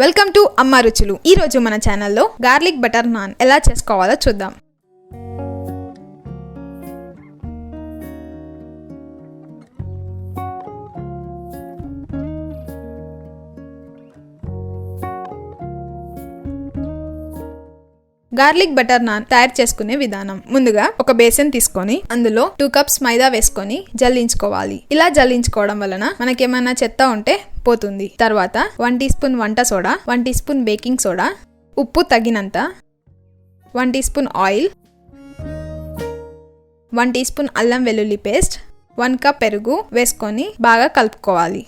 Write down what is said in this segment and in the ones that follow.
Welcome to అమ్మ రుచులు. ఈ రోజు మన ఛానల్లో గార్లిక్ బటర్ నాన్ ఎలా చేసుకోవాలో చూద్దాం. గార్లిక్ బటర్ నాన్ తయారు చేసుకునే విధానం. ముందుగా ఒక బేసన్ తీసుకొని అందులో 2 కప్స్ మైదా వేసుకొని జల్లించుకోవాలి. ఇలా జల్లించుకోవడం వలన మనకేమైనా చెత్త ఉంటే పోతుంది. తర్వాత 1 టీ స్పూన్ వంట soda, 1 teaspoon baking soda, ఉప్పు తగినంత, 1 teaspoon oil, 1 teaspoon అల్లం వెల్లుల్లి పేస్ట్, 1 కప్ పెరుగు వేసుకొని బాగా కలుపుకోవాలి.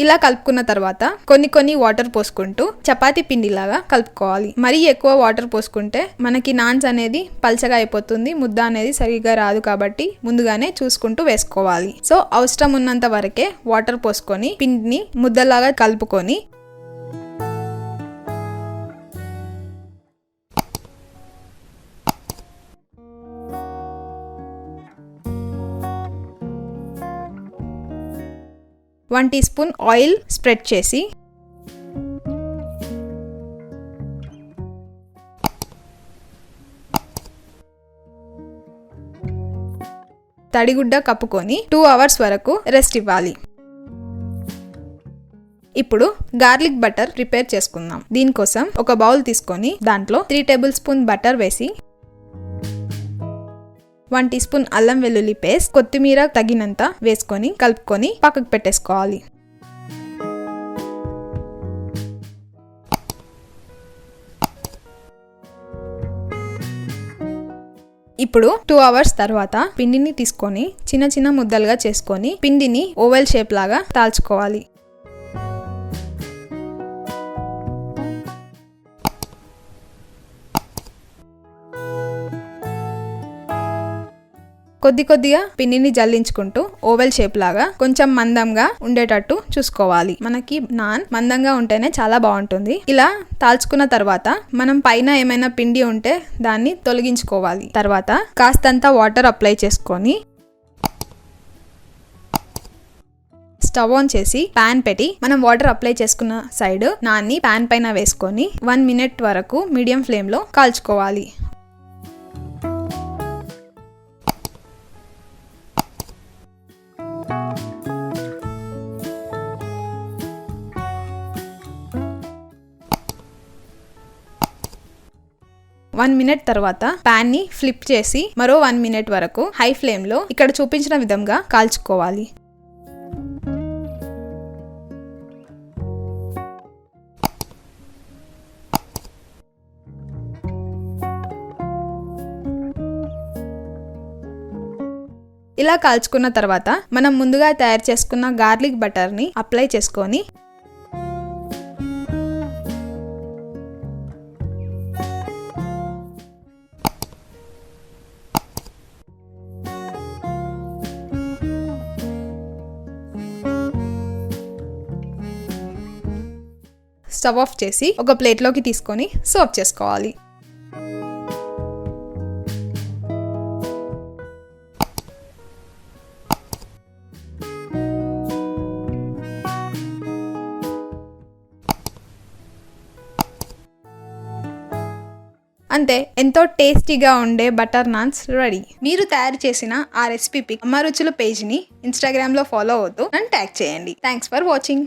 ఇలా కలుపుకున్న తర్వాత కొన్ని వాటర్ పోసుకుంటూ చపాతీ పిండిలాగా కలుపుకోవాలి. మరీ ఎక్కువ వాటర్ పోసుకుంటే మనకి నాన్స్ అనేది పల్చగా అయిపోతుంది, ముద్ద అనేది సరిగ్గా రాదు. కాబట్టి ముందుగానే చూసుకుంటూ వేసుకోవాలి. సో అవసరం ఉన్నంత వరకే వాటర్ పోసుకొని పిండిని ముద్దలాగా కలుపుకొని one teaspoon oil spread చేసి తడిగుడ్డ కప్పుకొని 2 అవర్స్ వరకు రెస్ట్ ఇవ్వాలి. ఇప్పుడు గార్లిక్ బటర్ ప్రిపేర్ చేసుకుందాం. దీనికోసం ఒక బౌల్ తీసుకొని దాంట్లో 3 టేబుల్ స్పూన్ బటర్ వేసి 1 టీ స్పూన్ అల్లం వెల్లుల్లి పేస్ట్, కొత్తిమీర తగినంత వేసుకొని కలుపుకొని పక్కకు పెట్టేసుకోవాలి. ఇప్పుడు 2 అవర్స్ తర్వాత పిండిని తీసుకొని చిన్న ముద్దలుగా చేసుకొని పిండిని ఓవెల్ షేప్ లాగా తాల్చుకోవాలి. కొద్దిగా పిండిని జల్లించుకుంటూ ఓవెల్ షేప్ లాగా కొంచెం మందంగా ఉండేటట్టు చూసుకోవాలి. మనకి నాన్ మందంగా ఉంటేనే చాలా బాగుంటుంది. ఇలా తాల్చుకున్న తర్వాత మనం పైన ఏమైనా పిండి ఉంటే దాన్ని తొలగించుకోవాలి. తర్వాత కాస్తంత వాటర్ అప్లై చేసుకొని స్టవ్ ఆన్ చేసి పాన్ పెట్టి మనం వాటర్ అప్లై చేసుకున్న సైడ్ నాన్ని పాన్ పైన వేసుకొని 1 మినిట్ వరకు మీడియం ఫ్లేమ్ లో కాల్చుకోవాలి. వన్ మినిట్ తర్వాత పాన్ ని ఫ్లిప్ చేసి మరో 1 మినిట్ వరకు హై ఫ్లేమ్ లో ఇక్కడ చూపించిన విధంగా కాల్చుకోవాలి. ఇలా కాల్చుకున్న తర్వాత మనం ముందుగా తయారు చేసుకున్న గార్లిక్ బటర్ ని అప్లై చేసుకొని స్టవ్ ఆఫ్ చేసి ఒక ప్లేట్లోకి తీసుకొని సర్వ్ చేసుకోవాలి. అంతే, ఎంతో టేస్టీగా ఉండే బటర్ నాన్స్ రెడీ. మీరు తయారు చేసిన ఆ రెసిపీ పిక్ అమ్మ రుచులు పేజ్ని ఇన్స్టాగ్రామ్లో ఫాలో అవుతూ నన్ను ట్యాగ్ చేయండి. Thanks for watching.